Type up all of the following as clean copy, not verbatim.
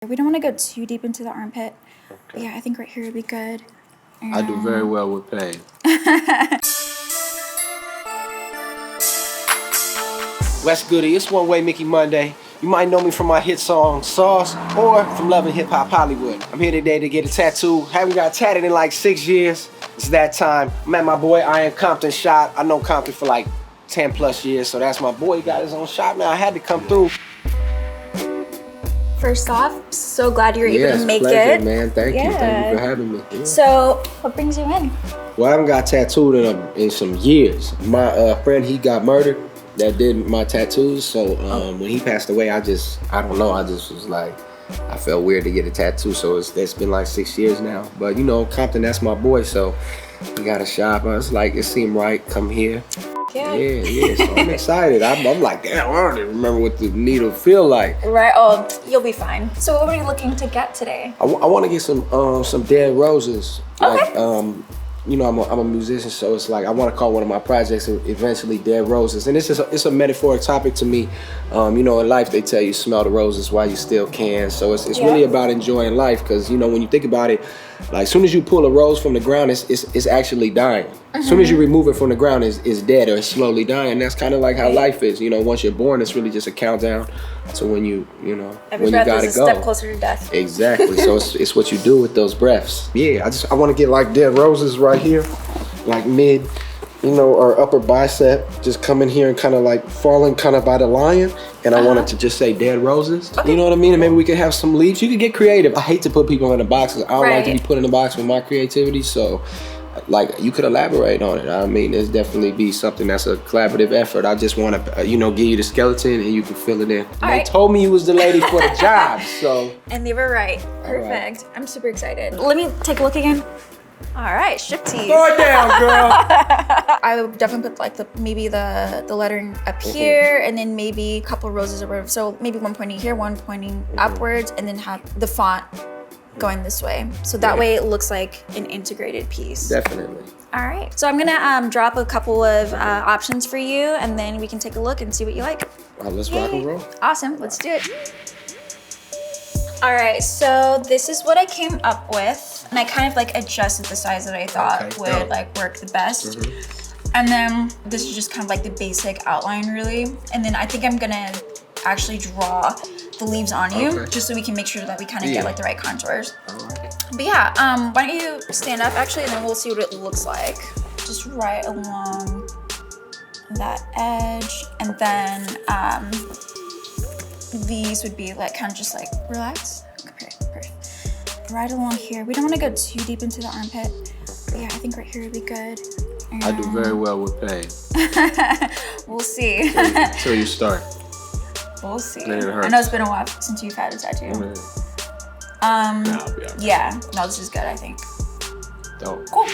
We don't want to go too deep into the armpit. Okay. But yeah, I think right here would be good. And I do very well with pain. What's goody? It's one way Micky Munday. You might know me from my hit song Sauce or from loving hip hop Hollywood. I'm here today to get a tattoo. Haven't got tatted in like 6 years. It's that time. I'm at my boy Iron Compton shop. I know Compton for like 10 plus years, so that's my boy. He got his own shop now. I had to come through. First off, so glad you were able to make pleasure, it. Man. Thank you for having me. Yeah. So, what brings you in? Well, I haven't got tattooed in some years. My friend, he got murdered that did my tattoos. So when he passed away, I don't know. I just was like, I felt weird to get a tattoo. So it's been like 6 years now. But you know, Compton, that's my boy. So he got a shop. I was like, it seemed right. Come here. Yeah. So I'm excited. I'm like, damn, I don't even remember what the needle feel like. Right. Oh, you'll be fine. So what were you looking to get today? I want to get some dead roses. Okay. Like, you know, I'm a musician, so it's like I want to call one of my projects eventually Dead Roses. And it's a metaphoric topic to me. You know, in life they tell you smell the roses while you still can. So it's really about enjoying life, because you know, when you think about it, like as soon as you pull a rose from the ground, it's actually dying. As soon as you remove it from the ground, it's dead or it's slowly dying. That's kind of like how life is. You know, once you're born, it's really just a countdown to when you know, every when breath you gotta is a go. step closer to death. Exactly. So it's what you do with those breaths. Yeah, I want to get like dead roses right here, like mid, you know, or upper bicep, just come in here and kind of like falling kind of by the lion. And I wanted to just say dead roses. Okay. You know what I mean? And maybe we could have some leaves. You could get creative. I hate to put people in the boxes. I don't like to be put in the box with my creativity. So like you could elaborate on it. I mean, it's definitely be something that's a collaborative effort. I just want to, you know, give you the skeleton and you can fill it in. They told me you was the lady for the job, so. And they were right. Perfect. I'm super excited. Let me take a look again. All right, striptease. Throw it down, girl. I would definitely put like maybe the lettering up here, and then maybe a couple roses or whatever. So maybe one pointing here, one pointing upwards, and then have the font going this way. So that way it looks like an integrated piece. Definitely. All right. So I'm gonna drop a couple of options for you, and then we can take a look and see what you like. Let's rock and roll. Awesome. Let's do it. All right. So this is what I came up with. And I kind of like adjusted the size that I thought would like work the best. And then this is just kind of like the basic outline really. And then I think I'm gonna actually draw the leaves on you just so we can make sure that we kind of get like the right contours. But yeah, why don't you stand up actually, and then we'll see what it looks like. Just right along that edge. And then these would be like kind of just like relax. Okay, perfect. Right along here. We don't want to go too deep into the armpit. But yeah, I think right here would be good. And I do very well with pain. We'll see. Until you start. We'll see. Then it hurts. I know it's been a while since you've had a tattoo. Yeah. No, this is good, I think. Dope. Cool.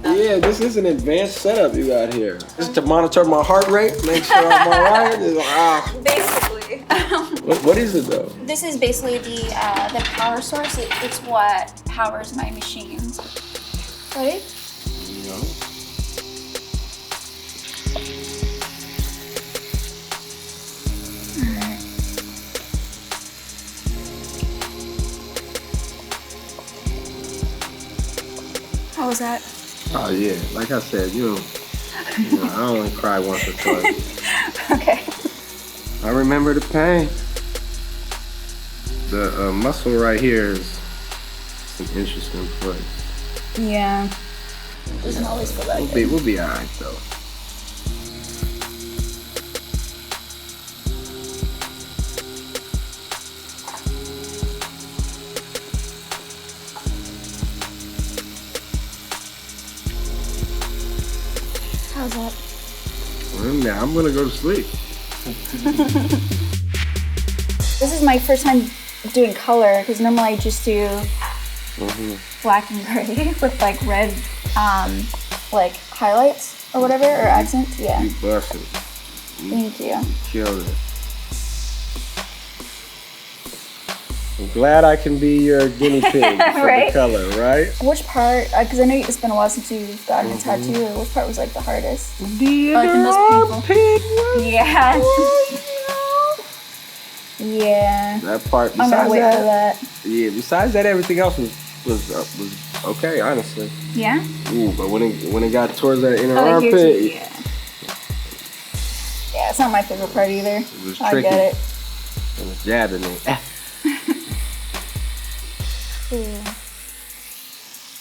Yeah, this is an advanced setup you got here. This is to monitor my heart rate, make sure I'm all right. Basically. What is it though? This is basically the power source. It's what powers my machines. Ready? No. How was that? Oh yeah, like I said, you know, I only cry once or twice. Okay. I remember the pain. The muscle right here is an interesting place. Yeah. Doesn't always feel that good. We'll be alright though. How's that? Well, now I'm gonna go to sleep. This is my first time doing color, because normally I just do black and gray with like red like highlights or whatever, or accents. Yeah. You busted. Thank you. You killed it. I'm glad I can be your guinea pig for the color, right? Which part, because I know it's been a while since you've gotten a tattoo, which part was like the hardest? The most painful. Yeah. Yeah. That part. I'm gonna wait for that. Yeah. Besides that, everything else was okay, honestly. Yeah. Ooh, but when it got towards that inner armpit, armpit, yeah, it's not my favorite part either. It was I tricky. get it. It was jabbing me. Yeah.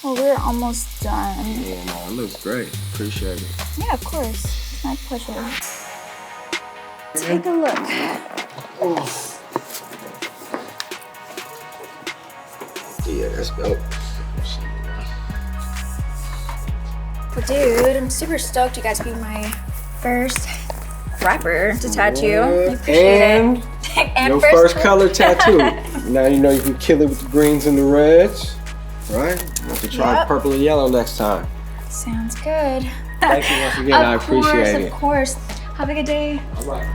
Well, we're almost done. Yeah, no, it looks great. Appreciate it. Yeah, of course. My pleasure. Take a look. Oh. Yeah, that's dope. Well, dude, I'm super stoked you guys be my first rapper to tattoo. You appreciate and it. And your first color tattoo. Now you know you can kill it with the greens and the reds, right? You have to try purple and yellow next time. Sounds good. Thank you once again. I appreciate it. Of course. Have a good day. All right.